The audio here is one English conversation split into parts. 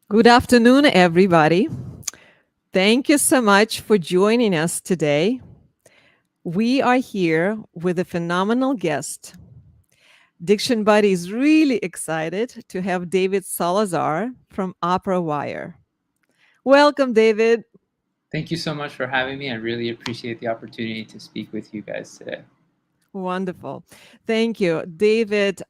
Good afternoon, everybody. Thank you so much for joining us today. We are here with a phenomenal guest. DictionBuddy is really excited to have David Salazar from OperaWire. Welcome, David. Thank you so much for having me. I really appreciate the opportunity to speak with you guys today. Wonderful. Thank you, David.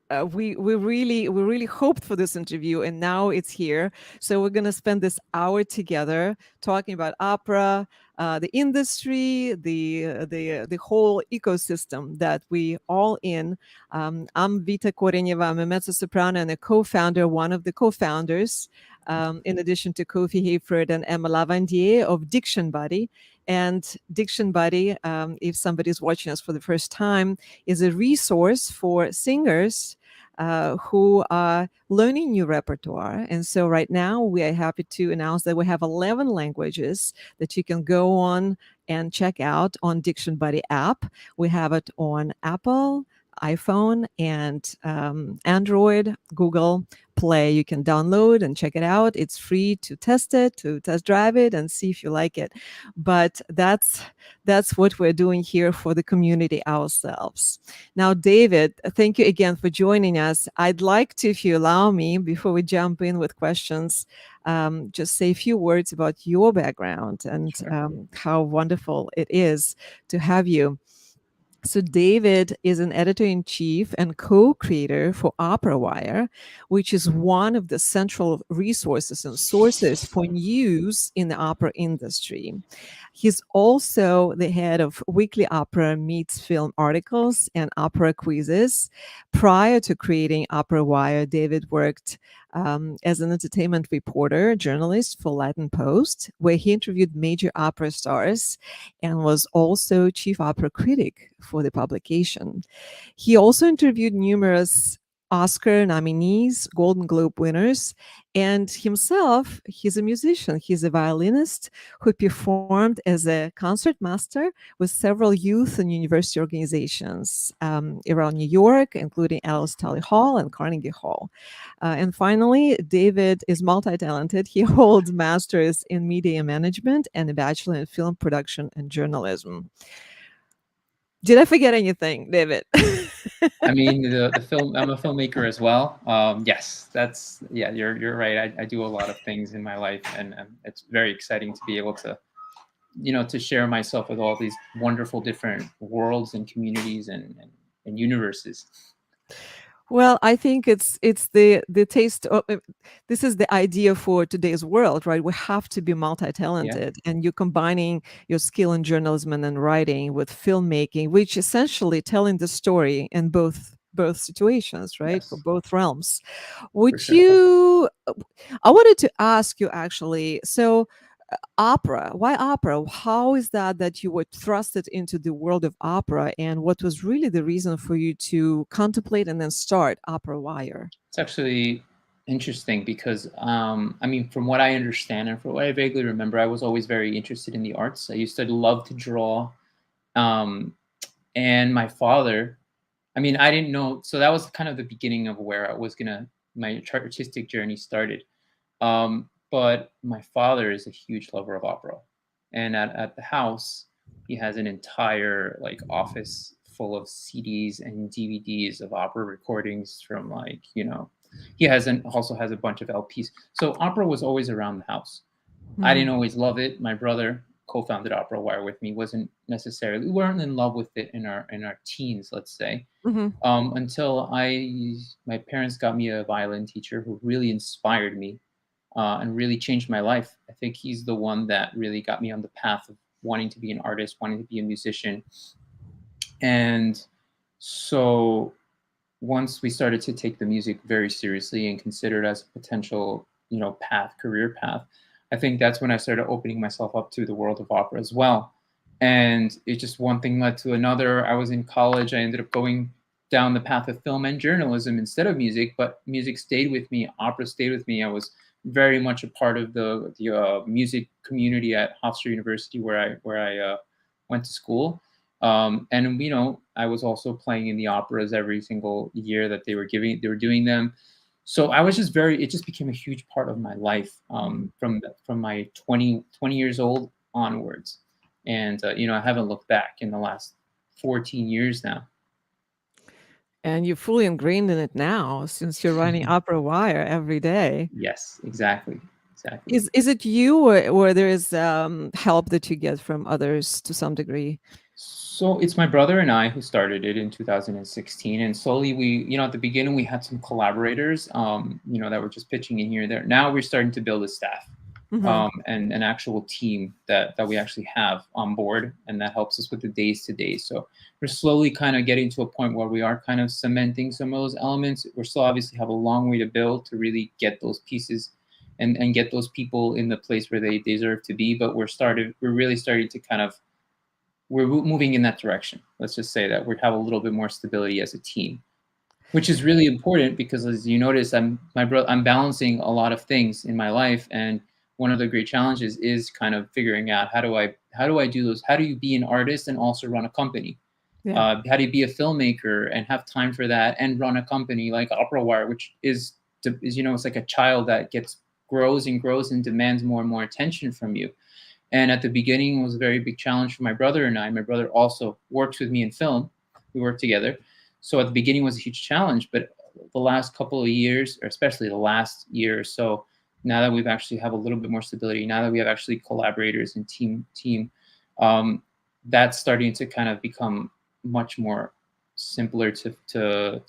We really hoped for this interview, and now it's here. So we're going to spend this hour together talking about opera, the industry, the whole ecosystem that we all in. I'm Vita Koreneva. I'm a mezzo soprano and a co-founder, one of the co-founders, in addition to Kofi Hayford and Emma Lavandier of DictionBuddy. And DictionBuddy, if somebody's watching us for the first time, is a resource for singers who are learning new repertoire. And so right now we are happy to announce that we have 11 languages that you can go on and check out on DictionBuddy app. We have it on Apple, iPhone, and Android, Google Play. You can download and check it out. It's free to test it, to test drive it, and see if you like it. But that's what we're doing here for the community ourselves. Now, David, thank you again for joining us. I'd like to, if you allow me, before we jump in with questions, just say a few words about your background and Sure. how wonderful it is to have you. So, David is an editor in chief and co creator for OperaWire, which is one of the central resources and sources for news in the opera industry. He's also the head of Weekly Opera Meets Film articles and opera quizzes. Prior to creating OperaWire, David worked as an entertainment reporter, journalist for Latin Post, where he interviewed major opera stars and was also chief opera critic for the publication. He also interviewed numerous Oscar nominees, Golden Globe winners, and himself, he's a musician. He's a violinist who performed as a concert master with several youth and university organizations around New York, including Alice Tully Hall and Carnegie Hall. And finally, David is multi talented. He holds masters in media management and a bachelor in film production and journalism. Did I forget anything, David? I mean, the film. I'm a filmmaker as well. Yes, that's yeah. You're right. I do a lot of things in my life, and it's very exciting to be able to to share myself with all these wonderful different worlds and communities and universes. Well, I think it's the taste of this is the idea for today's world, right? We have to be Yeah. multi-talented, and you're combining your skill in journalism and writing with filmmaking, which essentially telling the story in both situations, right? For Yes. both realms. For Would sure. you I wanted to ask you actually, so opera, why opera? How is that you were thrusted into the world of opera, and what was really the reason for you to contemplate and then start Opera Wire? It's actually interesting because, I mean, from what I understand and from what I vaguely remember, I was always very interested in the arts. I used to love to draw. Um, and my father, I mean, I didn't know. So that was kind of the beginning of where I was my artistic journey started. But my father is a huge lover of opera. And at the house, he has an entire like office full of CDs and DVDs of opera recordings from he also has a bunch of LPs. So opera was always around the house. I didn't Mhm, always love it. My brother co-founded OperaWire with me. Wasn't necessarily we weren't in love with it in our teens, let's say, mhm, until my parents got me a violin teacher who really inspired me and really changed my life. I think he's the one that really got me on the path of wanting to be an artist, wanting to be a musician. And so once we started to take the music very seriously and consider it as a potential, career path, I think that's when I started opening myself up to the world of opera as well. And it just one thing led to another. I was in college. I ended up going down the path of film and journalism instead of music, but music stayed with me. Opera stayed with me. I was very much a part of the music community at Hofstra University, where I went to school. And I was also playing in the operas every single year that they were doing them. So I was just it just became a huge part of my life, Mhm. from my 20 years old onwards. And, I haven't looked back in the last 14 years now. And you're fully ingrained in it now since you're running OperaWire every day. Yes, exactly. Exactly. Is it you, or there is help that you get from others to some degree? So it's my brother and I who started it in 2016, and slowly at the beginning we had some collaborators, that were just pitching in here and there. Now we're starting to build a staff, Mhm. and an actual team that we actually have on board, and that helps us with the days to days. So we're slowly kind of getting to a point where we are kind of cementing some of those elements. We're still obviously have a long way to build to really get those pieces and get those people in the place where they deserve to be. But we're really starting to kind of we're moving in that direction. Let's just say that we have a little bit more stability as a team, which is really important because, as you notice, I'm balancing a lot of things in my life, and one of the great challenges is kind of figuring out how do I do those? How do you be an artist and also run a company? Yeah. How do you be a filmmaker and have time for that and run a company like OperaWire, which is it's like a child that grows and grows and demands more and more attention from you. And at the beginning, it was a very big challenge for my brother and I. My brother also works with me in film. We work together. So at the beginning, it was a huge challenge. But the last couple of years, or especially the last year or so, now that we've actually have a little bit more stability, now that we have actually collaborators and team, um, that's starting to kind of become much more simpler to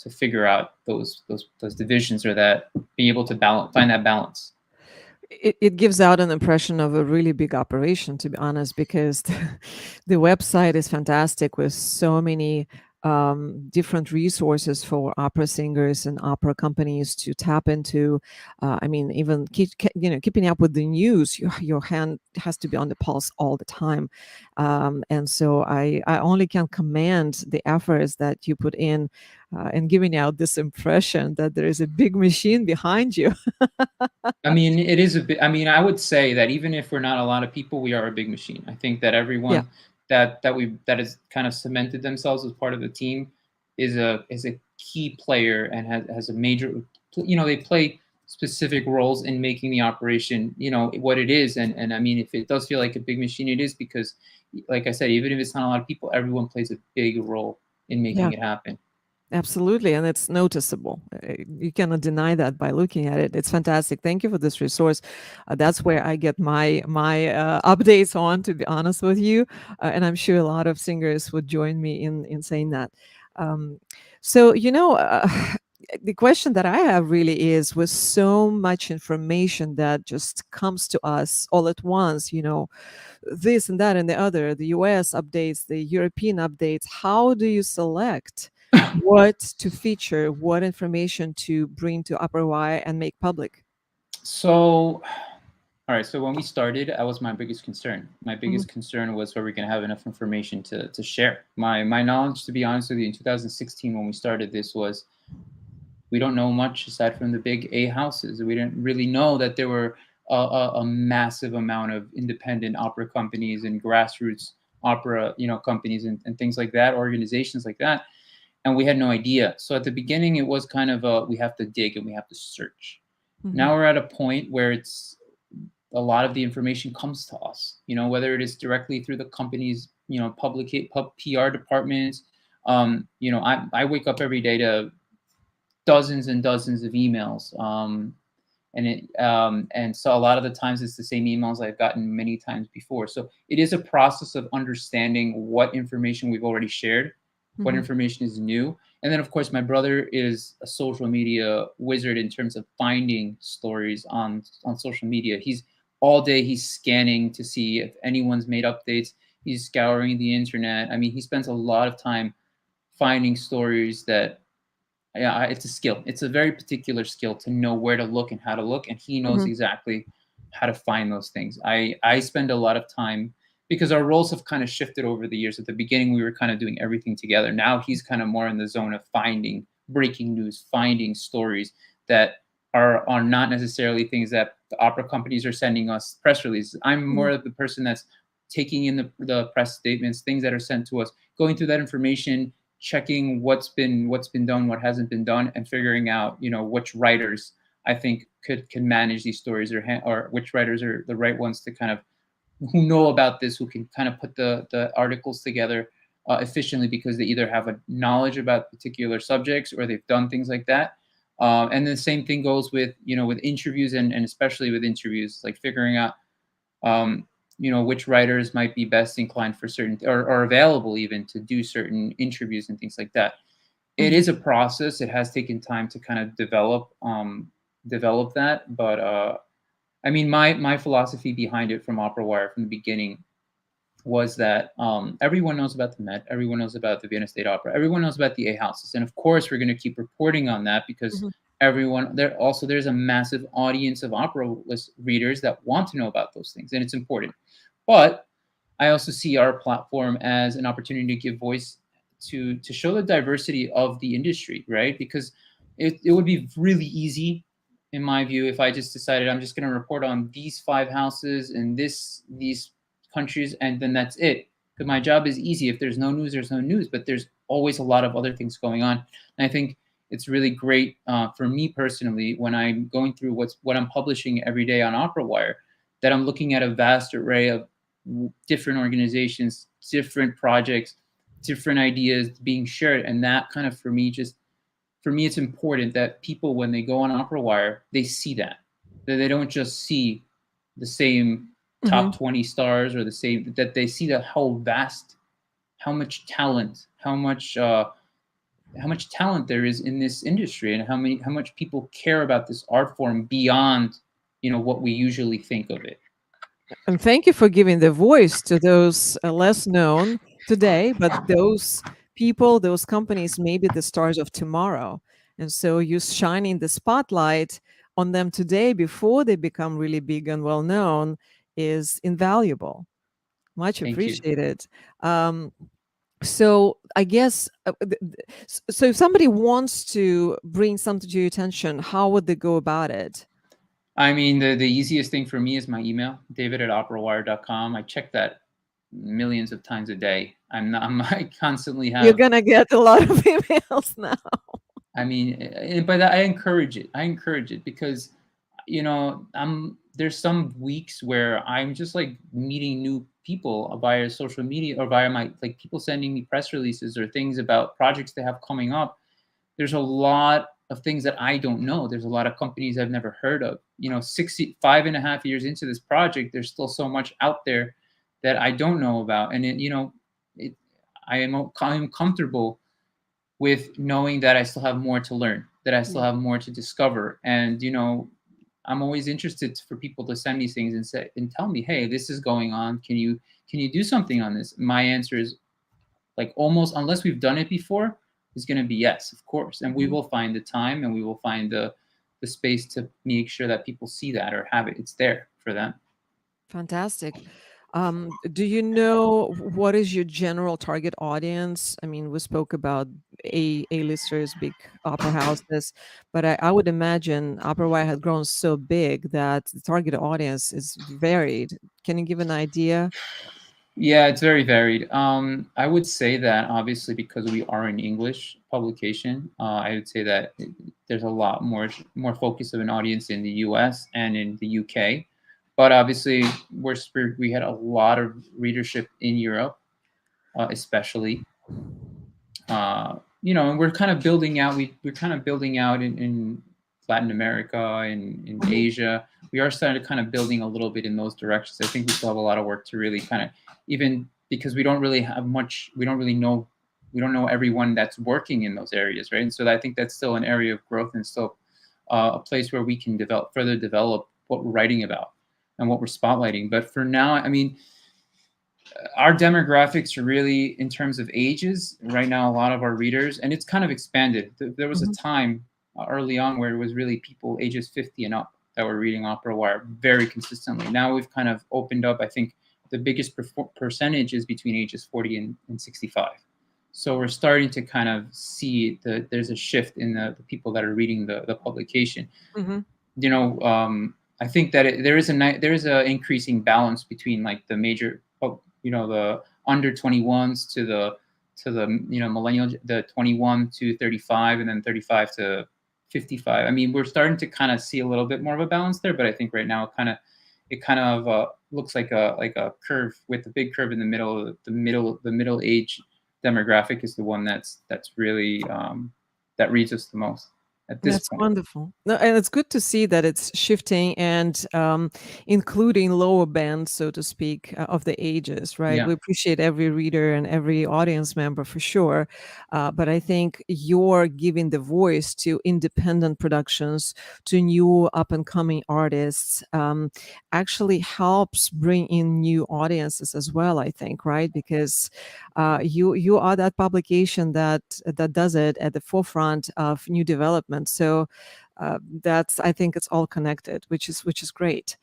figure out those divisions, or that being able to find that balance. It gives out an impression of a really big operation, to be honest, because the website is fantastic with so many different resources for opera singers and opera companies to tap into. I mean, even keeping up with the news, your hand has to be on the pulse all the time. And so I only can commend the efforts that you put in giving out this impression that there is a big machine behind you. I mean, it is a bit. I mean, I would say that even if we're not a lot of people, we are a big machine. I think that Yeah. everyone that has kind of cemented themselves as part of the team is a key player and has a major. They play specific roles in making the operation, what it is. And I mean, if it does feel like a big machine, it is because, like I said, even if it's not a lot of people, everyone plays a big role in making Yeah. it happen. Absolutely, and it's noticeable. You cannot deny that by looking at it. It's fantastic. Thank you for this resource. That's where I get my updates on, to be honest with you, and I'm sure a lot of singers would join me in saying that. Um, so the question that I have really is, with so much information that just comes to us all at once, this and that and the other, the US updates, the European updates, how do you select what to feature, what information to bring to Upper Y and make public? So, all right. So when we started, that was my biggest concern. My Mhm. biggest concern was, are we going to have enough information to share? My knowledge, to be honest with you, in 2016 when we started this, was we don't know much aside from the big A houses. We didn't really know that there were a massive amount of independent opera companies and grassroots opera, companies and things like that, organizations like that, and we had no idea. So at the beginning, it was kind of we have to dig and we have to search. Mhm. Now we're at a point where it's a lot of the information comes to us, whether it is directly through the company's, PR departments. I wake up every day to dozens and dozens of emails. And so a lot of the times it's the same emails I've gotten many times before. So it is a process of understanding what information we've already shared, what Mhm. information is new. And then, of course, my brother is a social media wizard in terms of finding stories on social media. He's all day he's scanning to see if anyone's made updates. He's scouring the internet. I mean, he spends a lot of time finding stories that, yeah, it's a skill. It's a very particular skill to know where to look and how to look, and he knows Mhm. exactly how to find those things. I spend a lot of time because our roles have kind of shifted over the years. At the beginning, we were kind of doing everything together. Now he's kind of more in the zone of finding breaking news, finding stories that are not necessarily things that the opera companies are sending us press releases. I'm Mhm. more of the person that's taking in the press statements, things that are sent to us, going through that information, checking what's been done, what hasn't been done, and figuring out, which writers I think can manage these stories, or which writers are the right ones to kind of, who know about this, who can kind of put the articles together efficiently, because they either have a knowledge about particular subjects or they've done things like that. And the same thing goes with, with interviews, and especially with interviews, like figuring out, um, which writers might be best inclined for certain, or available even to do certain interviews and things like that. It Mhm. is a process. It has taken time to kind of develop that. But I mean, my philosophy behind it from OperaWire from the beginning was that everyone knows about the Met, everyone knows about the Vienna State Opera, everyone knows about the A houses, and of course we're going to keep reporting on that, because Mhm. there's a massive audience of opera list readers that want to know about those things, and it's important. But I also see our platform as an opportunity to give voice to show the diversity of the industry, right? Because it would be really easy, in my view, if I just decided I'm just going to report on these 5 houses and these countries, and then that's it. Because my job is easy. If there's no news, there's no news. But there's always a lot of other things going on, and I think it's really great for me personally, when I'm going through what I'm publishing every day on OperaWire, that I'm looking at a vast array of different organizations, different projects, different ideas being shared. And that kind of, for me, it's important that people, when they go on OperaWire, they see that they don't just see the same Mhm. top 20 stars, or the same, that they see that how vast, how much talent, how much talent there is in this industry, and how much people care about this art form beyond, what we usually think of it. And thank you for giving the voice to those less known today, but those people, those companies may be the stars of tomorrow. And so you shining the spotlight on them today before they become really big and well known is invaluable. Much Thank you. appreciated. Um, so I guess so if somebody wants to bring something to your attention, how would they go about it? I mean, the easiest thing for me is my email, david@operawire.com. I check that millions of times a day. I constantly You're have, gonna get a lot of emails now. I mean, but I encourage it. I encourage it because, there's some weeks where I'm just like meeting new people via social media, or via my, like, people sending me press releases or things about projects they have coming up. There's a lot of things that I don't know. There's a lot of companies I've never heard of. 5.5 years into this project, there's still so much out there that I don't know about. And it, I'm comfortable with knowing that I still have more to learn, that I still Yeah. have more to discover. And, I'm always interested for people to send me things and say, and tell me, hey, this is going on. Can you do something on this? My answer is, like, almost, unless we've done it before, is going to be yes, of course. And we Mhm. will find the time, and we will find the space to make sure that people see that or have it. It's there for them. Fantastic. Do you know what is your general target audience? I mean, we spoke about A-listers, big opera houses, but I would imagine OperaWire had grown so big that the target audience is varied. Can you give an idea? Yeah, it's very varied. I would say that, obviously, because we are an English publication, I would say that there's a lot more focus of an audience in the U.S. and in the U.K. But obviously, we had a lot of readership in Europe, especially. And we're kind of building out. We're kind of building out in Latin America and in Mhm. Asia. We are starting to kind of building a little bit in those directions. I think we still have a lot of work to really kind of, even because we don't really have much. We don't know everyone that's working in those areas, right? And so I think that's still an area of growth, and still a place where we can further develop what we're writing about and what we're spotlighting. But for now, I mean, our demographics are really, in terms of ages right now, a lot of our readers, and it's kind of expanded. There was a Mhm. time early on where it was really people ages 50 and up that were reading Opera Wire very consistently. Now we've kind of opened up. I think the biggest percentage is between ages 40 and 65. So we're starting to kind of see that there's a shift in the people that are reading the publication. Mhm. I think that there is a increasing balance between, like, the major, the under 21s to millennial, the 21 to 35, and then 35 to 55. I mean, we're starting to kind of see a little bit more of a balance there, but I think right now it kind of looks like a curve with a big curve in the middle. The middle age demographic is the one that's really that reads us the most at this That's point. wonderful. No, and it's good to see that it's shifting and including lower bands, so to speak, of the ages, right? Yeah. We appreciate every reader and every audience member for sure. But I think you're giving the voice to independent productions, to new up and coming artists, actually helps bring in new audiences as well, I think, right? Because you are that publication that does it at the forefront of new development. So that's, I think it's all connected, which is great.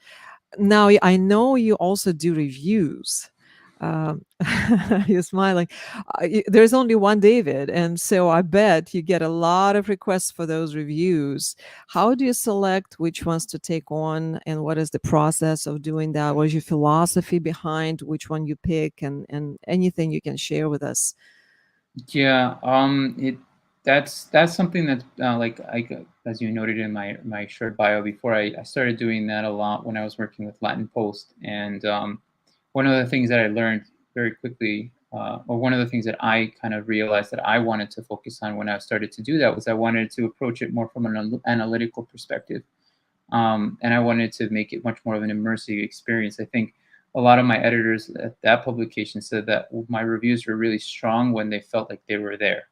Now I know you also do reviews. You're smiling. There's only one David, and so I bet you get a lot of requests for those reviews. How do you select which ones to take on, and what is the process of doing that? What is your philosophy behind which one you pick, and anything you can share with us? Yeah, that's something that as you noted in my short bio before, I started doing that a lot when I was working with Latin Post, and one of the things that I learned very quickly, or one of the things that I kind of realized that I wanted to focus on when I started to do that, was I wanted to approach it more from an analytical perspective, and I wanted to make it much more of an immersive experience. I think a lot of my editors at that publication said that my reviews were really strong when they felt like they were there,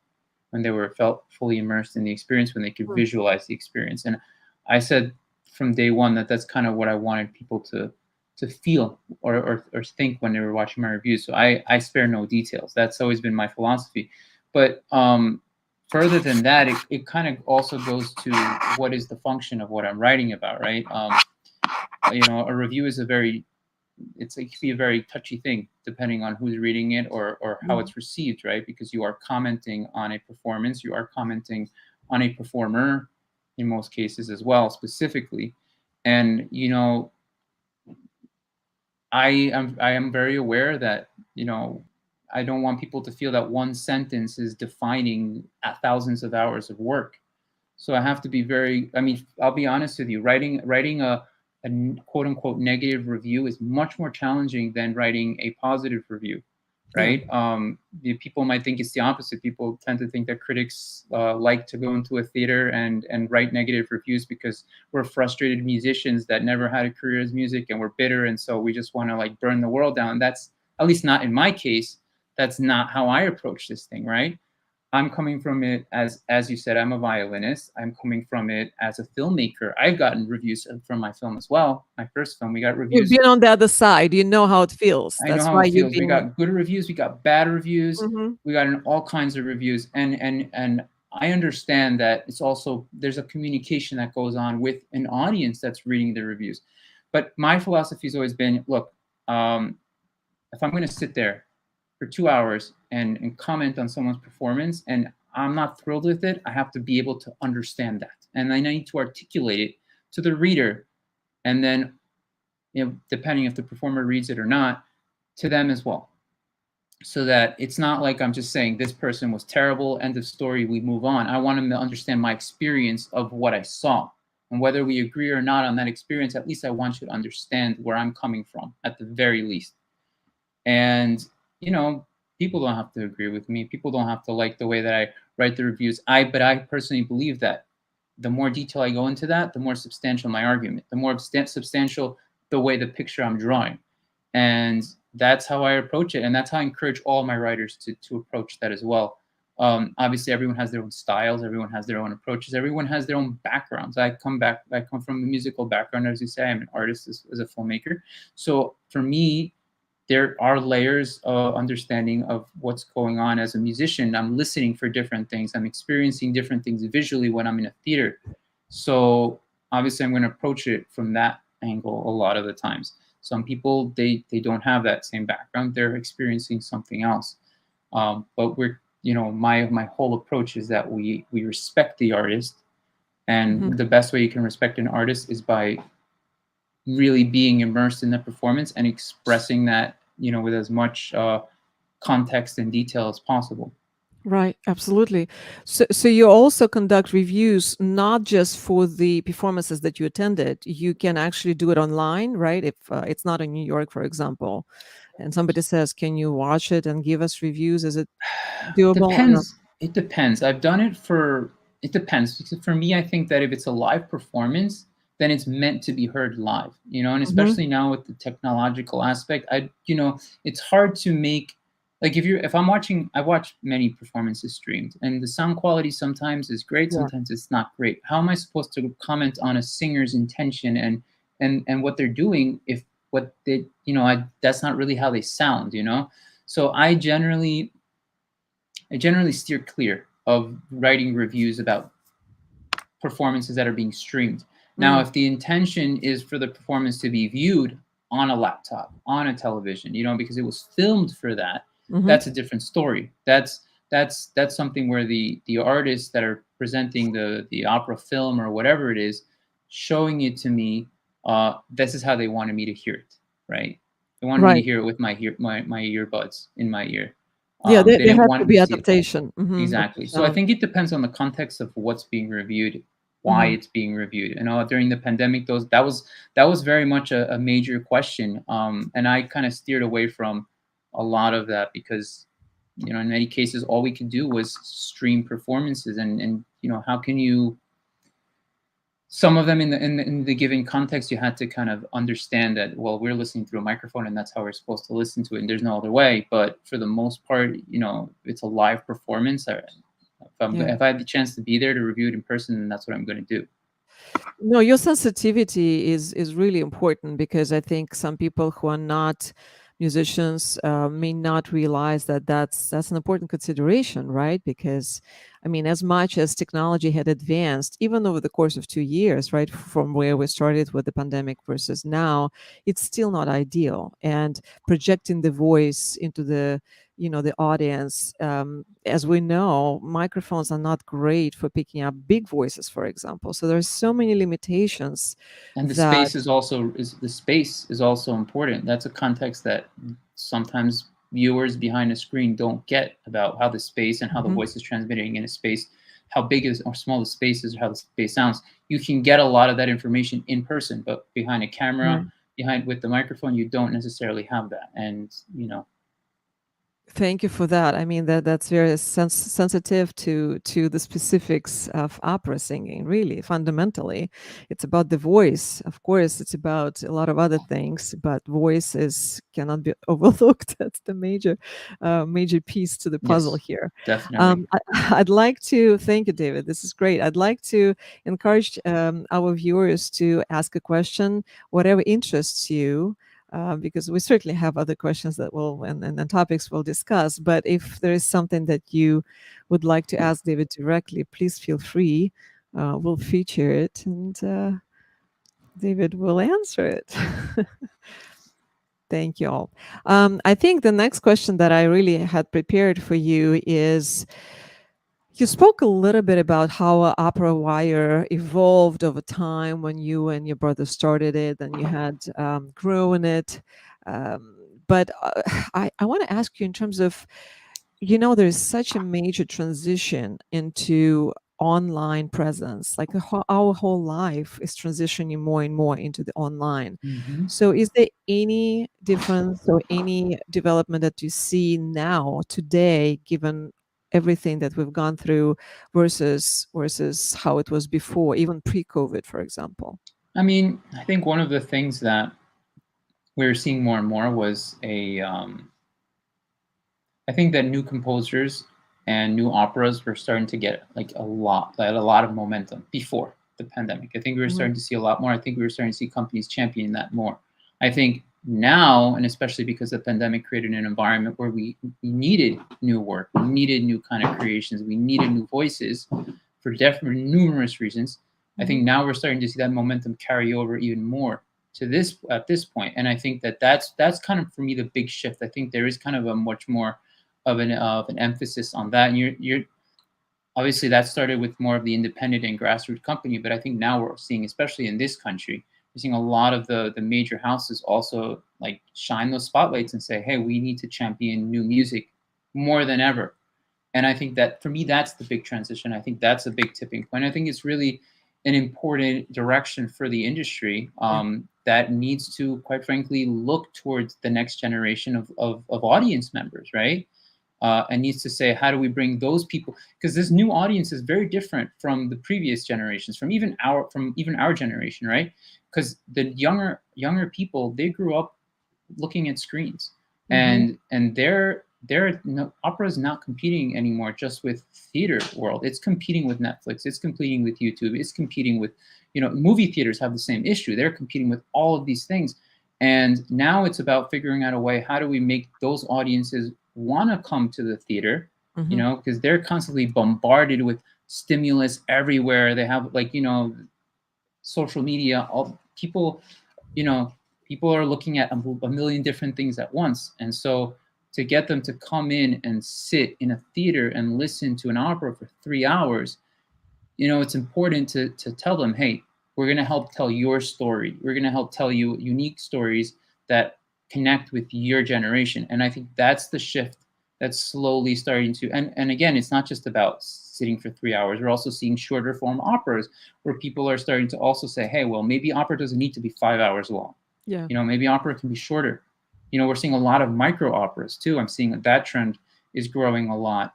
when they felt fully immersed in the experience, when they could visualize the experience. And I said from day one that that's kind of what I wanted people to feel or think when they were watching my reviews. So I spare no details. That's always been my philosophy. But further than that, it kind of also goes to what is the function of what I'm writing about, right? A review is it can be a very touchy thing depending on who's reading it or how it's received, right? Because you are commenting on a performance, you are commenting on a performer in most cases as well, specifically. And I am very aware that I don't want people to feel that one sentence is defining thousands of hours of work. So I have to be very, I mean, I'll be honest with you, writing a quote unquote negative review is much more challenging than writing a positive review, right? People might think it's the opposite. People tend to think that critics like to go into a theater and write negative reviews because we're frustrated musicians that never had a career as music, and we're bitter, and so we just want to like burn the world down. That's, at least not in my case, that's not how I approach this thing, right? I'm coming from it as you said, I'm a violinist. I'm coming from it as a filmmaker. I've gotten reviews from my film as well. My first film, we got You've reviews. been on the other side. You know how it feels. I know That's how why it you've feels. We been. got good reviews. We got bad reviews. Mhm. We got all kinds of reviews. And I understand that it's also, there's a communication that goes on with an audience that's reading the reviews. But my philosophy has always been, look, if I'm going to sit there for 2 hours and comment on someone's performance and I'm not thrilled with it, I have to be able to understand that. And I need to articulate it to the reader. And then, depending if the performer reads it or not, to them as well. So that it's not like I'm just saying this person was terrible, end of story, we move on. I want them to understand my experience of what I saw. And whether we agree or not on that experience, at least I want you to understand where I'm coming from, at the very least. And, people don't have to agree with me. People don't have to like the way that I write the reviews. But I personally believe that the more detail I go into that, the more substantial my argument, the more substantial the way the picture I'm drawing. And that's how I approach it. And that's how I encourage all my writers to approach that as well. Obviously, everyone has their own styles. Everyone has their own approaches. Everyone has their own backgrounds. I come from a musical background, as you say. I'm an artist as a filmmaker. So for me, there are layers of understanding of what's going on as a musician. I'm listening for different things. I'm experiencing different things visually when I'm in a theater. So obviously I'm going to approach it from that angle a lot of the times. Some people, they don't have that same background. They're experiencing something else. But we're, my whole approach is that we respect the artist. And the best way you can respect an artist is by really being immersed in the performance and expressing that, with as much context and detail as possible. Right, absolutely. So you also conduct reviews not just for the performances that you attended. You can actually do it online, right? If it's not in New York, for example, and somebody says, "Can you watch it and give us reviews?" Is it doable or not? Depends. It depends. I've done it for it depends. Because for me, I think that if it's a live performance, then it's meant to be heard live, and Mhm. especially now with the technological aspect, it's hard to make like if I'm watching I watch many performances streamed and the sound quality sometimes is great, Yeah. sometimes it's not great. How am I supposed to comment on a singer's intention and what they're doing if what they, that's not really how they sound. So I generally steer clear of writing reviews about performances that are being streamed. Now, Mm. if the intention is for the performance to be viewed on a laptop, on a television, because it was filmed for that, Mhm. that's a different story. That's something where the artists that are presenting the opera film or whatever it is, showing it to me, this is how they wanted me to hear it, right? They wanted me to Right. hear it with my earbuds in my ear. Yeah, They there didn't has to want me be to see it. adaptation, of the Exactly. So I sound. think it depends on the context of what's being reviewed, why Mhm. it's being reviewed. During the pandemic, that was very much a major question, and I kind of steered away from a lot of that because, in many cases, all we could do was stream performances, and how can you some of them in the given context you had to kind of understand that, well, we're listening through a microphone and that's how we're supposed to listen to it and there's no other way. But for the most part, it's a live performance. Yeah. If I had the chance to be there to review it in person, then that's what I'm going to do. No, your sensitivity is really important because I think some people who are not musicians may not realize that that's an important consideration, right? Because I mean, as much as technology had advanced, even over the course of 2 years, right, from where we started with the pandemic versus now, it's still not ideal. And projecting the voice into the audience, as we know, microphones are not great for picking up big voices, for example. So there's so many limitations And that. the space is also important. That's a context that sometimes viewers behind a screen don't get about how the space and how the Mhm. voice is transmitting in a space, how big is or small the space is, or how the space sounds. You can get a lot of that information in person, but behind a camera, Right. behind with the microphone, you don't necessarily have that. And Thank you for that. I mean, that's very sensitive to the specifics of opera singing. Really, fundamentally, it's about the voice. Of course, it's about a lot of other things, but voice is cannot be overlooked. That's the major piece to the puzzle yes, here. definitely. I'd like to thank you, David. This is great. I'd like to encourage our viewers to ask a question, whatever interests you, because we certainly have other questions that we'll and topics we'll discuss. But if there is something that you would like to ask David directly, please feel free. We'll feature it, and David will answer it. Thank you all. I think the next question that I really had prepared for you is, you spoke a little bit about how OperaWire evolved over time when you and your brother started it and you had grown it. Um, but I want to ask you in terms of, there's such a major transition into online presence. Like our whole life is transitioning more and more into the online. Hmm. So is there any difference or any development that you see now today, given everything that we've gone through versus how it was before, even pre-COVID, for example? I mean, I think one of the things that we were seeing more and more was I think that new composers and new operas were starting to get like a lot of momentum before the pandemic. I think we were Mhm. starting to see a lot more. I think we were starting to see companies championing that more. I think now, and especially because the pandemic created an environment where we needed new work, we needed new kind of creations, we needed new voices for numerous reasons. I Mhm. think now we're starting to see that momentum carry over even more to this at this point, and I think that that's kind of for me the big shift. I think there is kind of a much more of an emphasis on that. And you're obviously that started with more of the independent and grassroots company, but I think now we're seeing, especially in this country, we're seeing a lot of the major houses also like shine those spotlights and say, hey, we need to champion new music more than ever. And I think that for me, that's the big transition. I think that's a big tipping point. I think it's really an important direction for the industry, Yeah. that needs to, quite frankly, look towards the next generation of audience members, right? And needs to say, how do we bring those people? Because this new audience is very different from the previous generations, from even our generation, right? Because the younger people, they grew up looking at screens, Mm-hmm. and they're no, opera is not competing anymore just with theater world. It's competing with Netflix. It's competing with YouTube. It's competing with, movie theaters have the same issue. They're competing with all of these things, and now it's about figuring out a way, how do we make those audiences want to come to the theater, Mm-hmm. because they're constantly bombarded with stimulus everywhere. They have, like, social media, all people, you know people are looking at a million different things at once. And so to get them to come in and sit in a theater and listen to an opera for 3 hours, it's important to tell them, hey, we're going to help tell your story. We're going to help tell you unique stories that connect with your generation. And I think that's the shift that's slowly starting to, and again, it's not just about sitting for 3 hours. We're also seeing shorter form operas where people are starting to also say, hey, well, maybe opera doesn't need to be 5 hours long. Yeah. Maybe opera can be shorter. We're seeing a lot of micro operas too. I'm seeing that trend is growing a lot.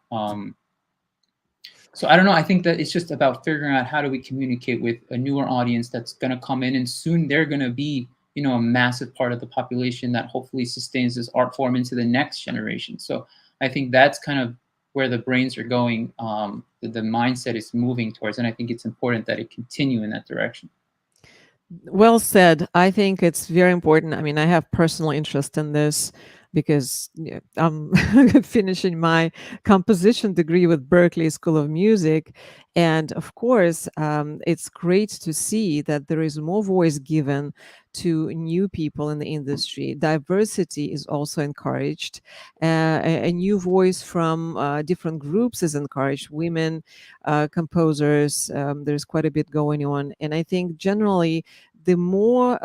So I don't know. I think that it's just about figuring out, how do we communicate with a newer audience that's going to come in, and soon they're going to be, a massive part of the population that hopefully sustains this art form into the next generation. So I think that's kind of where the brains are going, the mindset is moving towards, and I think it's important that it continue in that direction. Well said. I think it's very important. I mean, I have personal interest in this because I'm finishing my composition degree with Berklee School of Music. And of course, it's great to see that there is more voice given to new people in the industry. Diversity is also encouraged. A new voice from different groups is encouraged. Women composers, there's quite a bit going on. And I think generally, the more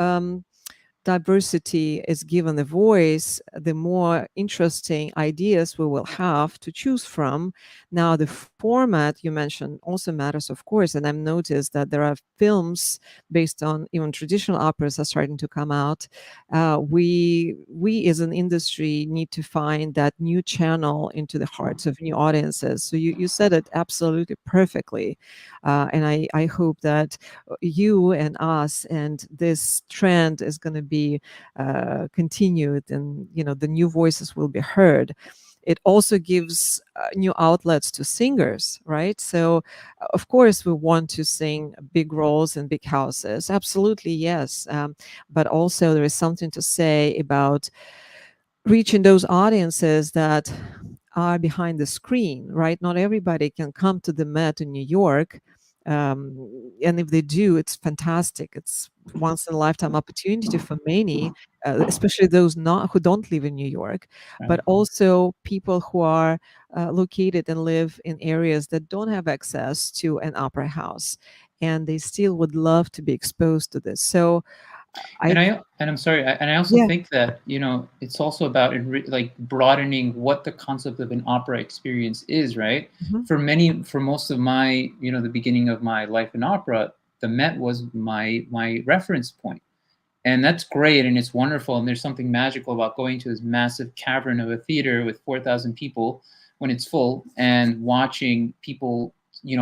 diversity is given a voice, the more interesting ideas we will have to choose from. Now, the format you mentioned also matters, of course, and I've noticed that there are films based on even traditional operas are starting to come out. We as an industry need to find that new channel into the hearts of new audiences. So you said it absolutely perfectly, and I hope that you and us and this trend is going to be continued, and the new voices will be heard. It also gives new outlets to singers, right? So of course we want to sing big roles in big houses, absolutely, yes, but also there is something to say about reaching those audiences that are behind the screen, right? Not everybody can come to the Met in New York. And if they do, it's fantastic. It's once in a lifetime opportunity for many, especially those who don't live in New York, but Right. also people who are located and live in areas that don't have access to an opera house, and they still would love to be exposed to this. So I, And I'm sorry, and I also yeah. think that, it's also about like broadening what the concept of an opera experience is, right? Mhm. For most of my, the beginning of my life in opera, the Met was my reference point. And that's great, and it's wonderful, and there's something magical about going to this massive cavern of a theater with 4,000 people when it's full, and watching people,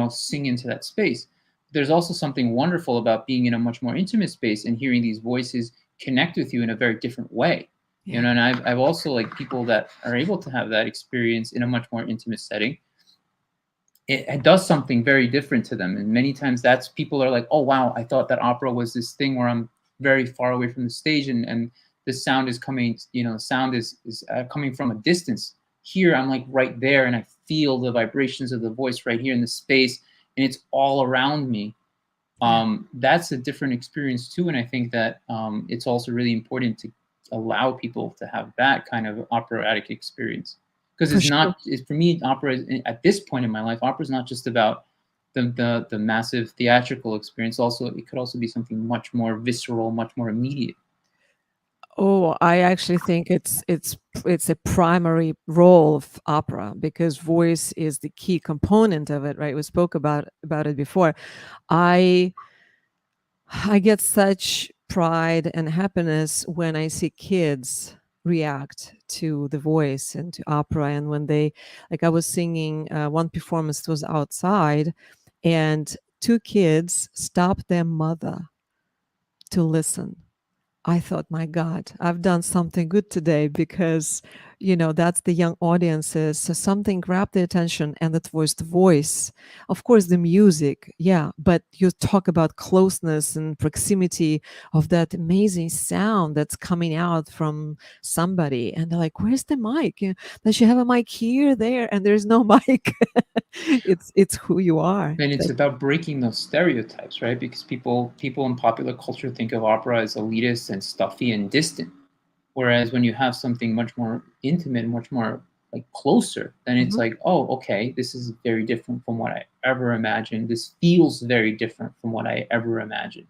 sing into that space. There's also something wonderful about being in a much more intimate space and hearing these voices connect with you in a very different way. Yeah. And I've also, like, people that are able to have that experience in a much more intimate setting. It does something very different to them, and many times that's, people are like, oh wow, I thought that opera was this thing where I'm very far away from the stage, and the sound is coming, sound is coming from a distance. Here I'm like right there, and I feel the vibrations of the voice right here in the space, and it's all around me. Yeah. That's a different experience too, and I think that it's also really important to allow people to have that kind of operatic experience, because For sure. for me, opera at this point in my life, opera is not just about the massive theatrical experience. Also, it could also be something much more visceral, much more immediate. Oh, I actually think it's a primary role of opera because voice is the key component of it, right? We spoke about it before. I I get such pride and happiness when I see kids react to the voice and to opera. And when they, like, I was singing one performance was outside, and two kids stopped their mother to listen. I thought, my God, I've done something good today because, that's the young audiences. So something grabbed their attention, and it was the voice. Of course, the music, yeah, but you talk about closeness and proximity of that amazing sound that's coming out from somebody. And they're like, where's the mic? Does she have a mic here, there? And there's no mic. It's who you are. And it's about breaking those stereotypes, right? Because people in popular culture think of opera as elitist and stuffy and distant. Whereas when you have something much more intimate, much more like closer, then it's Mhm. like, oh, okay, this is very different from what I ever imagined. This feels very different from what I ever imagined.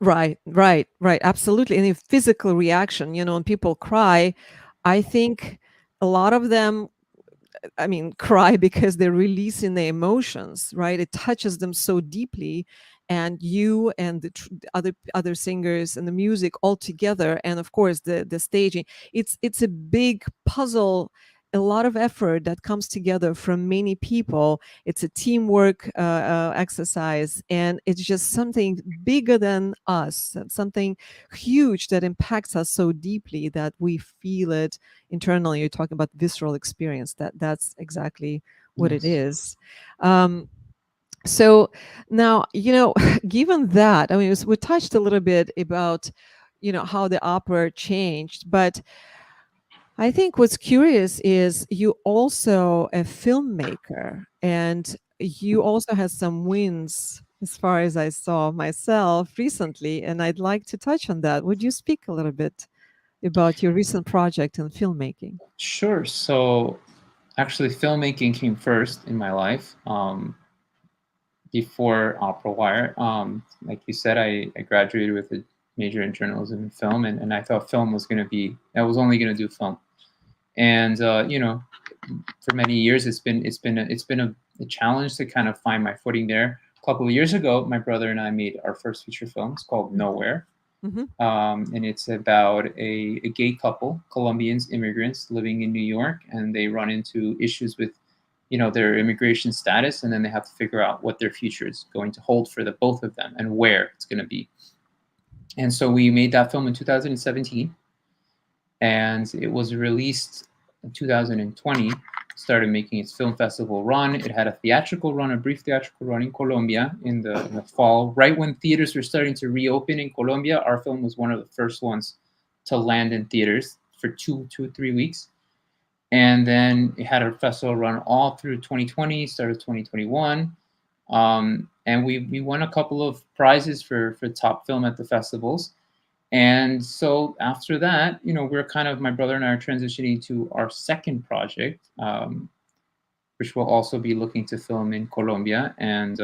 Right, right, right. Absolutely. And a physical reaction, when people cry, I think a lot of them, I mean, cry because they're releasing their emotions, right? It touches them so deeply, and you and the other singers and the music all together, and of course the staging. It's a big puzzle, a lot of effort that comes together from many people. It's a teamwork exercise, and it's just something bigger than us, something huge that impacts us so deeply that we feel it internally. You're talking about visceral experience. That's exactly what it Yes. is. So now, given that, I mean, we touched a little bit about, how the opera changed, but I think what's curious is you also a filmmaker, and you also had some wins as far as I saw myself recently, and I'd like to touch on that. Would you speak a little bit about your recent project in filmmaking? Sure. So actually, filmmaking came first in my life. Before OperaWire. Like you said, I graduated with a major in journalism and film, and I thought film was going to be, I was only going to do film. And for many years, it's been a challenge to kind of find my footing there. A couple of years ago, my brother and I made our first feature film. It's called Mm. Nowhere, Mhm. and it's about a gay couple, Colombians, immigrants living in New York, and they run into issues with, their immigration status, and then they have to figure out what their future is going to hold for the both of them and where it's going to be. And so we made that film in 2017, and it was released in 2020. Started making its film festival run. It had a theatrical run, a brief theatrical run in Colombia in the fall, right when theaters were starting to reopen in Colombia. Our film was one of the first ones to land in theaters for 3 weeks. And then it had a festival run all through 2020, started 2021. And we won a couple of prizes for top film at the festivals. And so after that, we're kind of, my brother and I are transitioning to our second project, which will also be looking to film in Colombia. And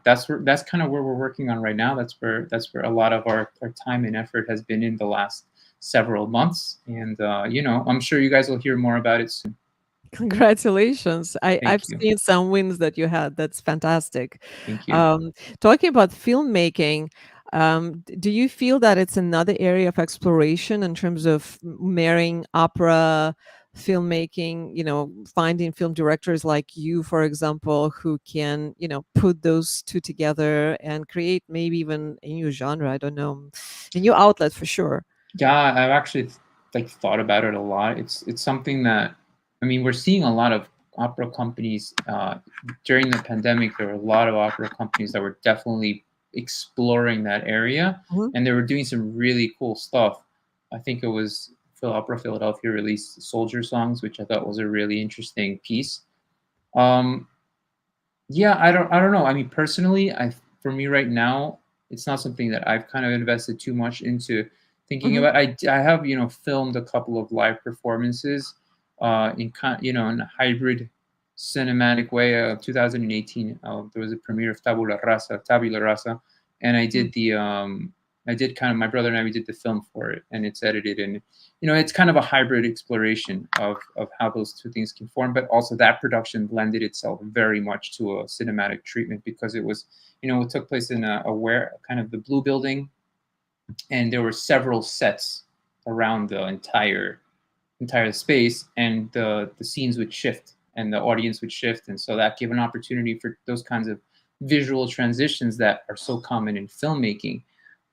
that's kind of where we're working on right now. That's where a lot of our time and effort has been in the last several months. And I'm sure you guys will hear more about it soon. Congratulations. I've Thank you. seen some wins that you had. That's fantastic. Thank you. Um, Talking about filmmaking, do you feel that it's another area of exploration in terms of marrying opera, filmmaking, finding film directors like you, for example, who can, put those two together and create maybe even a new genre? I don't know, a new outlet for sure. Yeah, I've actually like thought about it a lot. It's something that, I mean, we're seeing a lot of opera companies during the pandemic. There were a lot of opera companies that were definitely exploring that area, Mhm. and they were doing some really cool stuff. I think it was Phil Opera Philadelphia released Soldier Songs, which I thought was a really interesting piece. Um, yeah, I don't know. I mean, personally, for me right now, it's not something that I've kind of invested too much into thinking Mhm. about. I have, filmed a couple of live performances in a hybrid cinematic way. 2018, there was a premiere of Tabula Rasa, and I Mm. did the I did kind of, my brother and I, we did the film for it, and it's edited, and it's kind of a hybrid exploration of how those two things can form. But also that production blended itself very much to a cinematic treatment, because it was, it took place in a where kind of the Blue Building, and there were several sets around the entire space, and the scenes would shift and the audience would shift, and so that gave an opportunity for those kinds of visual transitions that are so common in filmmaking,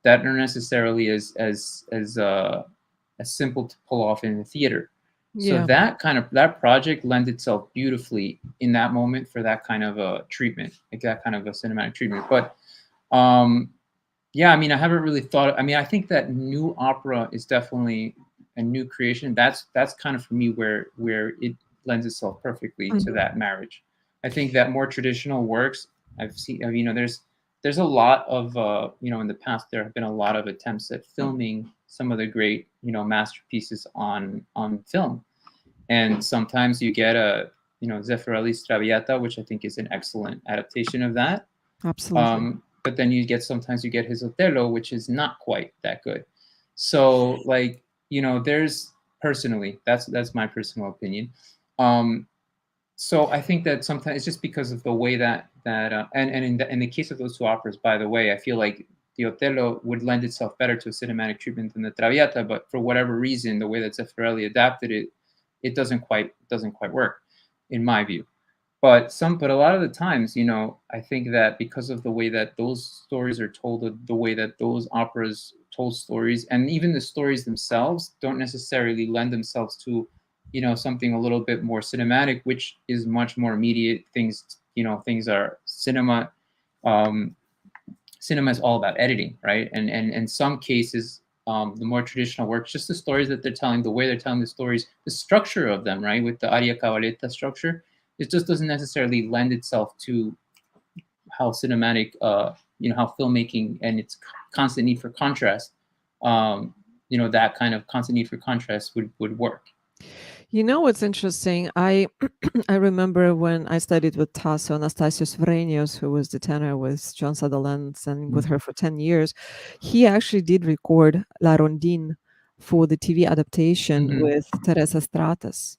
that are necessarily as simple to pull off in the theater. So Yeah. that project lent itself beautifully in that moment for that kind of a treatment, like that kind of a cinematic treatment. But yeah, I mean, I haven't really thought. I mean, I think that new opera is definitely a new creation. That's kind of for me where it lends itself perfectly to Mhm. that marriage. I think that more traditional works I've seen. There's a lot of in the past there have been a lot of attempts at filming some of the great masterpieces on film, and sometimes you get a Zeffirelli's Traviata, which I think is an excellent adaptation of that. Absolutely. But then sometimes you get his Othello, which is not quite that good. So like, there's personally, that's my personal opinion. So I think that sometimes it's just because of the way and in the case of those two operas, by the way, I feel like the Othello would lend itself better to a cinematic treatment than the Traviata, but for whatever reason, the way that Zeffirelli adapted it, it doesn't quite work, in my view. But a lot of the times, I think that because of the way that those stories are told, the way that those operas told stories, and even the stories themselves don't necessarily lend themselves to, something a little bit more cinematic, which is much more immediate. Things are cinema. Um, Cinema is all about editing, right? And in some cases, the more traditional works, just the stories that they're telling, the way they're telling the stories, the structure of them, right, with the aria cabaletta structure, it just doesn't necessarily lend itself to how cinematic, how filmmaking and its constant need for contrast, that kind of constant need for contrast would work. You know what's interesting? I I remember when I studied with Tasso Anastasios Vrenius, who was the tenor with John Sutherland and with her for 10 years. He actually did record La Rondine for the TV adaptation Mm-hmm. with Teresa Stratas.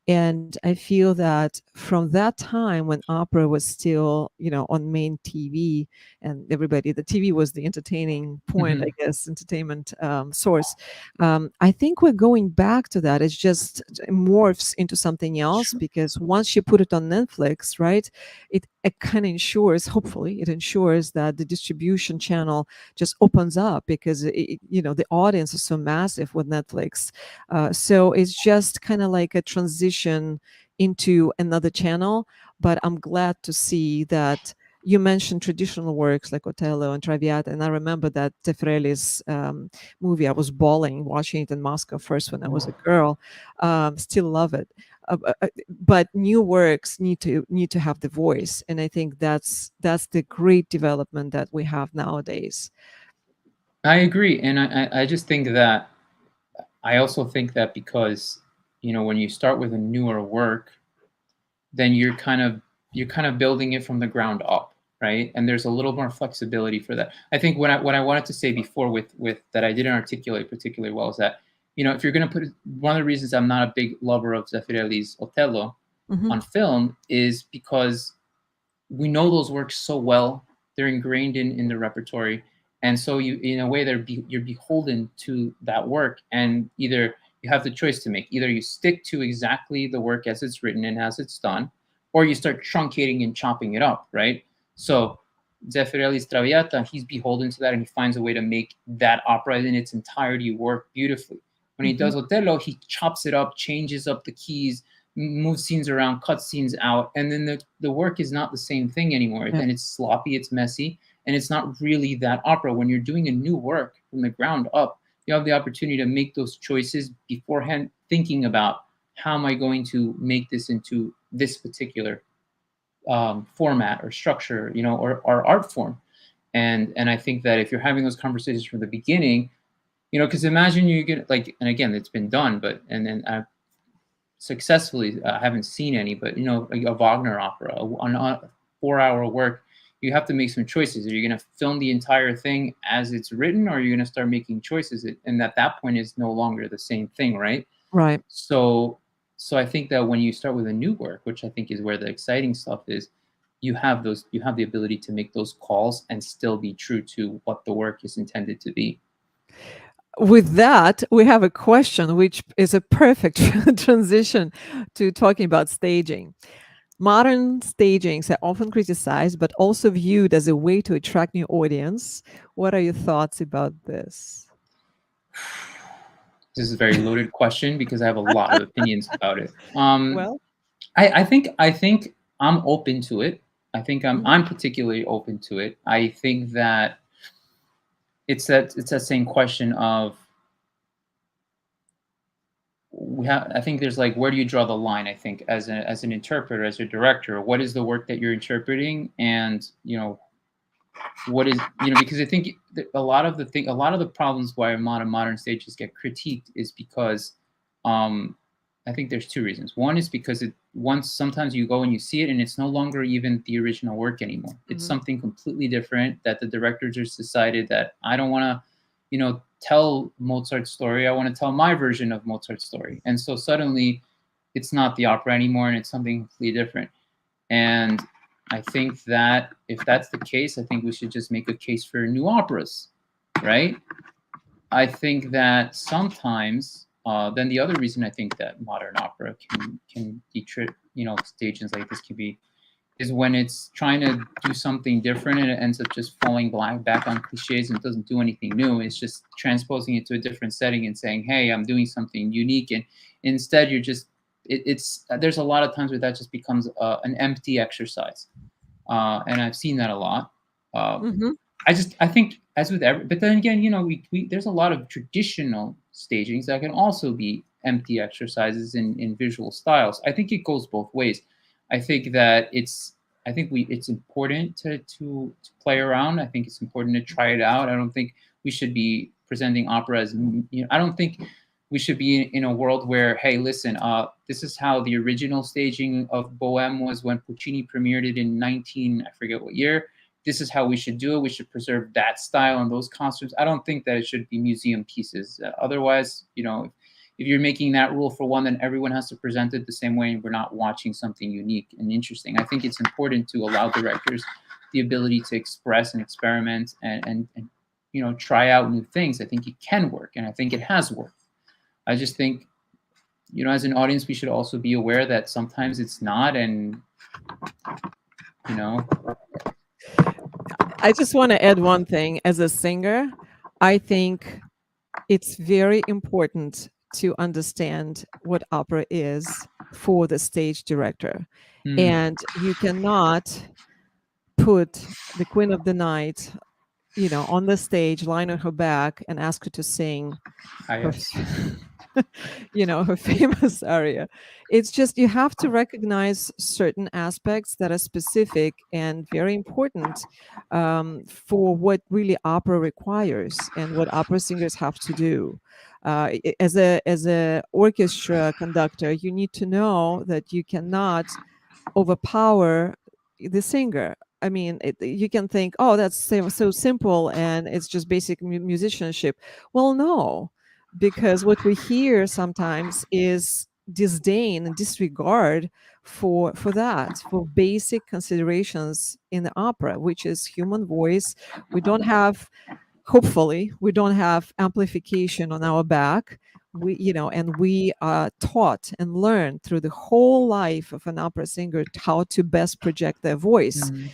And I feel that from that time when opera was still, on main TV, and the TV was the entertaining point, I Mm-hmm. guess, entertainment source. I think we're going back to that. It's just morphs into something else Sure. because once you put it on Netflix, right, it kind of ensures, hopefully, it ensures that the distribution channel just opens up because, the audience is so massive with Netflix. So it's just kind of like a transition into another channel. But I'm glad to see that you mentioned traditional works like Otello and Traviata, and I remember that Tefreli's movie. I was bawling watching it in Moscow first when I was a girl. Still love it. But new works need to have the voice, and I think that's the great development that we have nowadays. I agree, and I just think that I also think that because when you start with a newer work, then you're kind of building it from the ground up, right? And there's a little more flexibility for that. I think what I wanted to say before with that I didn't articulate particularly well is that if you're going to put, one of the reasons I'm not a big lover of Zeffirelli's Otello Hmm. on film is because we know those works so well. They're ingrained in the repertoire, and so you, in a way, you're beholden to that work. And either you have the choice to make: either you stick to exactly the work as it's written and as it's done, or you start truncating and chopping it up, right? So Zeffirelli's Traviata, he's beholden to that, and he finds a way to make that opera in its entirety work beautifully. When he Hmm. does Otello, he chops it up, changes up the keys, move scenes around, cut scenes out, and then the work is not the same thing anymore. Yeah. And it's sloppy, it's messy, and it's not really that opera. When you're doing a new work from the ground up, you have the opportunity to make those choices beforehand, thinking about how am I going to make this into this particular format or structure, or art form. And I think that if you're having those conversations from the beginning, because imagine you get like, and again, it's been done, but and then I successfully. I haven't seen any, but like a Wagner opera, a 4-hour work. you have to make some choices. Are you going to film the entire thing as it's written, or are you going to start making choices? And at that point, it's no longer the same thing, right? Right. So I think that when you start with a new work, which I think is where the exciting stuff is, you have the ability to make those calls and still be true to what the work is intended to be. With that, we have a question which is a perfect transition to talking about staging. Modern stagings are often criticized, but also viewed as a way to attract new audience. What are your thoughts about this? This is a very loaded question because I have a lot of opinions about it. Well, I think I'm open to it. I think mhm, I'm particularly open to it. I think that it's that same question of I think there's like, where do you draw the line? I think as an interpreter, as a director, what is the work that you're interpreting, and what is, because I think a lot of the problems why modern stages get critiqued is because I think there's two reasons. One is because once sometimes you go and you see it and it's no longer even the original work anymore. It's mhm. something completely different that the director just decided that I don't want to, tell Mozart's story. I want to tell my version of Mozart's story. And so suddenly it's not the opera anymore and it's something completely different. And I think that if that's the case, I think we should just make a case for new operas, right? I think that sometimes, then the other reason I think that modern opera can deter, stages like this can be, is when it's trying to do something different and it ends up just falling back on cliches and doesn't do anything new. It's just transposing it to a different setting and saying, "Hey, I'm doing something unique," and instead you're just it's there's a lot of times where that just becomes an empty exercise, and I've seen that a lot. Uh, Mhm. I think as with every, but then again, we there's a lot of traditional stagings that can also be empty exercises in visual styles. I think it goes both ways. I think that it's important to play around. I think it's important to try it out. I don't think we should be presenting opera as, I don't think we should be in a world where, hey, listen, this is how the original staging of Bohème was when Puccini premiered it in 19, I forget what year. This is how we should do it. We should preserve that style and those costumes. I don't think that it should be museum pieces. Otherwise, if you're making that rule for one, then everyone has to present it the same way, and we're not watching something unique and interesting. I think it's important to allow directors the ability to express and experiment and try out new things. I think it can work, and I think it has worked. I just think, as an audience, we should also be aware that sometimes it's not, and you know, I just want to add one thing. As a singer, I think it's very important to understand what opera is for the stage director. hmm, And you cannot put the Queen of the Night, on the stage, lying on her back, and ask her to sing her yes. her famous aria. It's just you have to recognize certain aspects that are specific and very important, for what really opera requires and what opera singers have to do. As a orchestra conductor, you need to know that you cannot overpower the singer. I mean, you can think, oh, that's so simple and it's just basic musicianship. Well, no, because what we hear sometimes is disdain and disregard for basic considerations in the opera, which is human voice. We don't have Hopefully we don't have amplification on our back. And we are taught and learn through the whole life of an opera singer how to best project their voice, Hmm.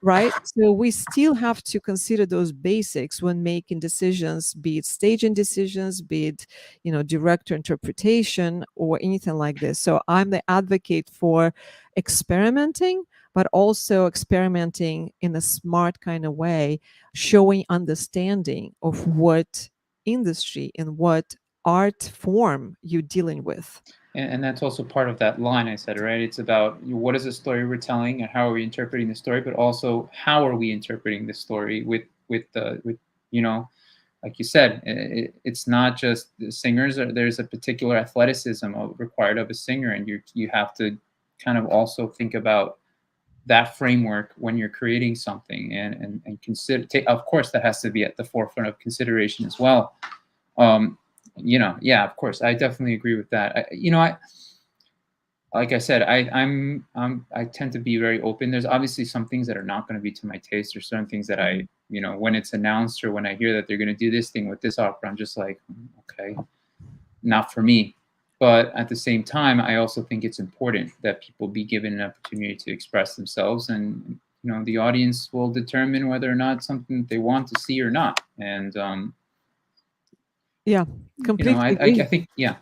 right? So we still have to consider those basics when making decisions, be it staging decisions, be it, director interpretation or anything like this. So I'm the advocate for experimenting, but also experimenting in a smart kind of way, showing understanding of what industry and what art form you're dealing with. And that's also part of that line I said, right? It's about, what is the story we're telling and how are we interpreting the story, but also how are we interpreting the story with like you said, it's not just the singers. There's a particular athleticism required of a singer, and you have to kind of also think about that framework when you're creating something, and consider, of course, that has to be at the forefront of consideration as well. Yeah, of course, I definitely agree with that. I like I said, I tend to be very open. There's obviously some things that are not going to be to my taste, or certain things that I, when it's announced or when I hear that they're going to do this thing with this opera, I'm just like, okay, not for me. But at the same time, I also think it's important that people be given an opportunity to express themselves, and the audience will determine whether or not it's something that they want to see or not. And Yeah, completely I agree. think, yeah.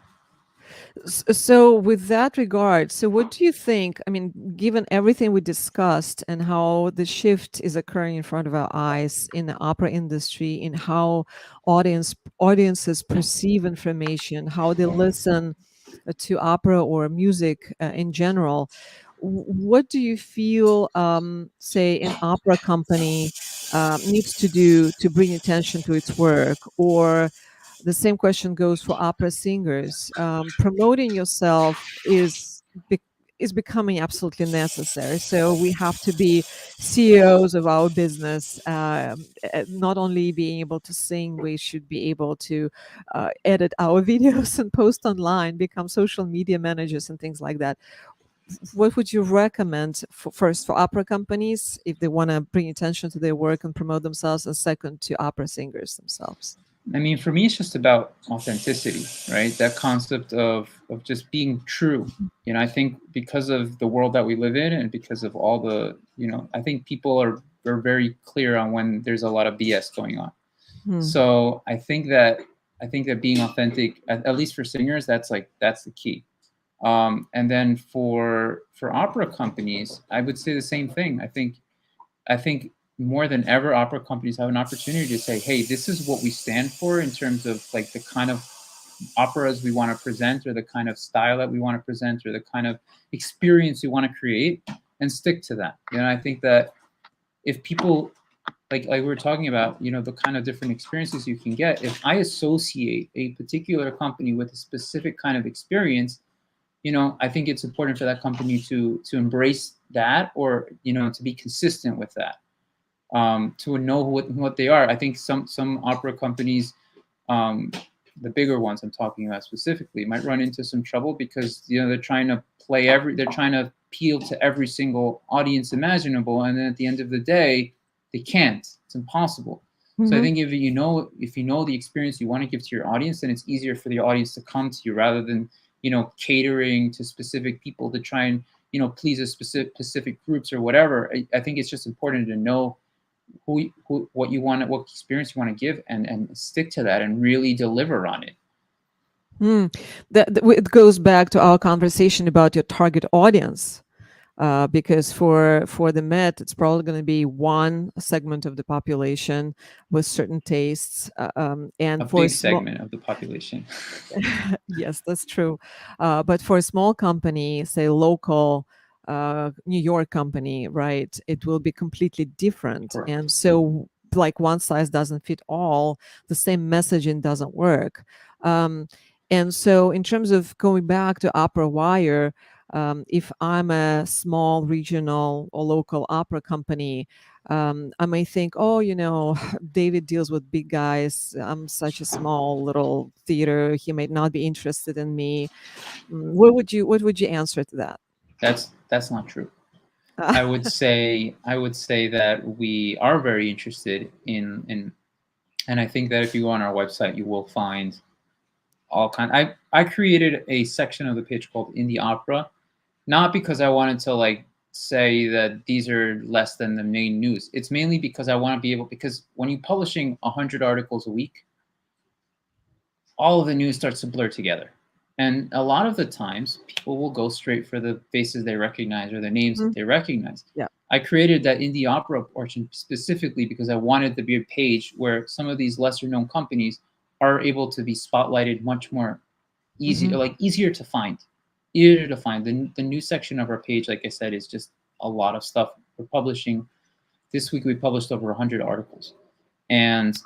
So, with that regard, so what do you think? I mean, given everything we discussed and how the shift is occurring in front of our eyes in the opera industry, in how audiences perceive information, how they listen to opera or music in general, what do you feel, say, an opera company needs to do to bring attention to its work? Or the same question goes for opera singers. Promoting yourself is becoming absolutely necessary. So we have to be CEOs of our business. Not only being able to sing, we should be able to edit our videos and post online, become social media managers and things like that. What would you recommend first for opera companies if they want to bring attention to their work and promote themselves, and second to opera singers themselves? I mean, for me, it's just about authenticity, right? That concept of just being true. I think because of the world that we live in, and because of all the, I think people are very clear on when there's a lot of BS going on. Hmm. So I think that being authentic, at least for singers, that's the key. And then for opera companies, I would say the same thing. I think more than ever, opera companies have an opportunity to say, hey, this is what we stand for in terms of like the kind of operas we want to present, or the kind of style that we want to present, or the kind of experience we want to create, and stick to that. I think that if people, like we were talking about, the kind of different experiences you can get, if I associate a particular company with a specific kind of experience, I think it's important for that company to embrace that, or to be consistent with that, to know what they are. I think some opera companies, um, the bigger ones I'm talking about specifically, might run into some trouble because they're trying to they're trying to appeal to every single audience imaginable, and then at the end of the day, they can't. It's impossible. So I Mhm. think if you know the experience you want to give to your audience, then it's easier for the audience to come to you, rather than catering to specific people to try and please a specific groups or whatever. I think it's just important to know what you want, what experience you want to give, and stick to that and really deliver on it. Mm. It goes back to our conversation about your target audience, because for the Met, it's probably going to be one segment of the population with certain tastes, A and for a big small segment of the population. yes, that's true. But for a small company, say local New York company, right, it will be completely different. Correct. And so, like one size doesn't fit all, the same messaging doesn't work. Um, and so, in terms of going back to OperaWire, if I'm a small regional or local opera company, I may think, oh, David deals with big guys. I'm such a small little theater. He might not be interested in me. What would you answer to that? That's not true. I would say that we are very interested in, and I think that if you go on our website, you will find all kind. I created a section of the page called Indie Opera, not because I wanted to say that these are less than the main news. It's mainly because I want to be able, because when you're publishing 100 articles a week, all of the news starts to blur together. And a lot of the times, people will go straight for the faces they recognize or the names that Mhm. they recognize. Yeah. I created that indie opera portion specifically because I wanted to be a page where some of these lesser known companies are able to be spotlighted much more easy, Hmm. like easier to find. Easier to find. The new section of our page, like I said, is just a lot of stuff. We're publishing this week. We published over 100 articles, and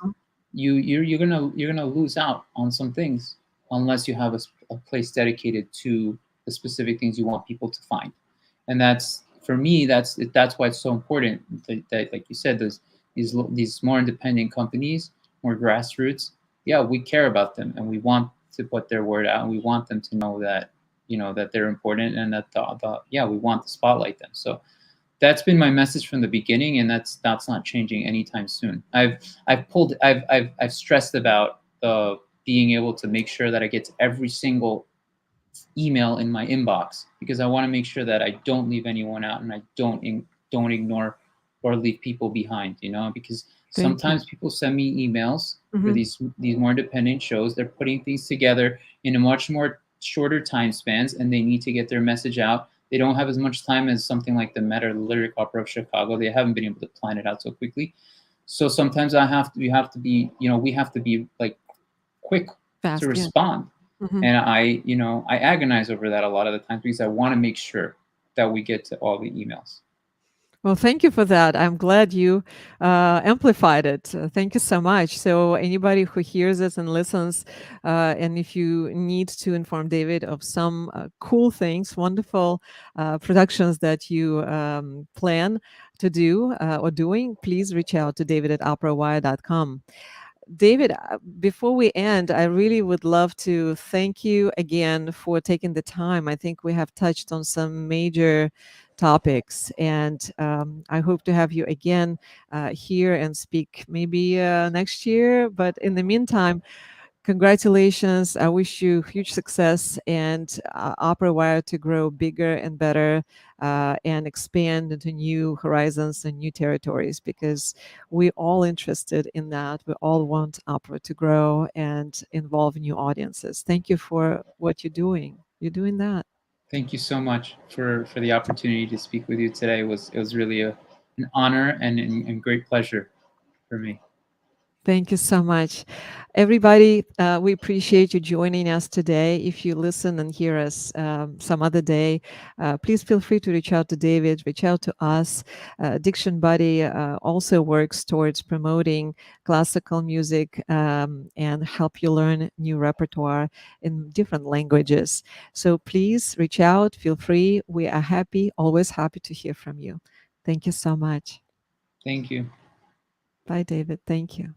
you're gonna lose out on some things unless you have a place dedicated to the specific things you want people to find. And that's for me, that's why it's so important that like you said, these more independent companies, more grassroots. Yeah, we care about them and we want to put their word out, and we want them to know that that they're important, and that yeah, we want to spotlight them. So that's been my message from the beginning, and that's not changing anytime soon. I've stressed about being able to make sure that I get to every single email in my inbox, because I want to make sure that I don't leave anyone out, and I don't ignore or leave people behind. Because Thank you. sometimes people send me emails for Mhm. these more independent shows. They're putting things together in a much more shorter time spans, and they need to get their message out. They don't have as much time as something like the Met or the Lyric Opera of Chicago. They haven't been able to plan it out so quickly. So sometimes we have to be, we have to be like quick to Fast, yeah. respond. Mhm. And I agonize over that a lot of the times, because I want to make sure that we get to all the emails. Well, thank you for that. I'm glad you amplified it. Thank you so much. So, anybody who hears this and listens, and if you need to inform David of some cool things, wonderful productions that you plan to do or doing, please reach out to David at operawire.com. David, before we end, I really would love to thank you again for taking the time. I think we have touched on some major topics, and I hope to have you again here and speak maybe next year. But in the meantime, congratulations. I wish you huge success and OperaWire to grow bigger and better and expand into new horizons and new territories, because we're all interested in that. We all want Opera to grow and involve new audiences. Thank you for what you're doing. You're doing that. Thank you so much for the opportunity to speak with you today. It was really an honor and great pleasure for me. Thank you so much. Everybody, we appreciate you joining us today. If you listen and hear us some other day, please feel free to reach out to David, reach out to us. DictionBuddy also works towards promoting classical music and help you learn new repertoire in different languages. So please reach out, feel free. We are happy, always happy to hear from you. Thank you so much. Thank you. Bye, David. Thank you.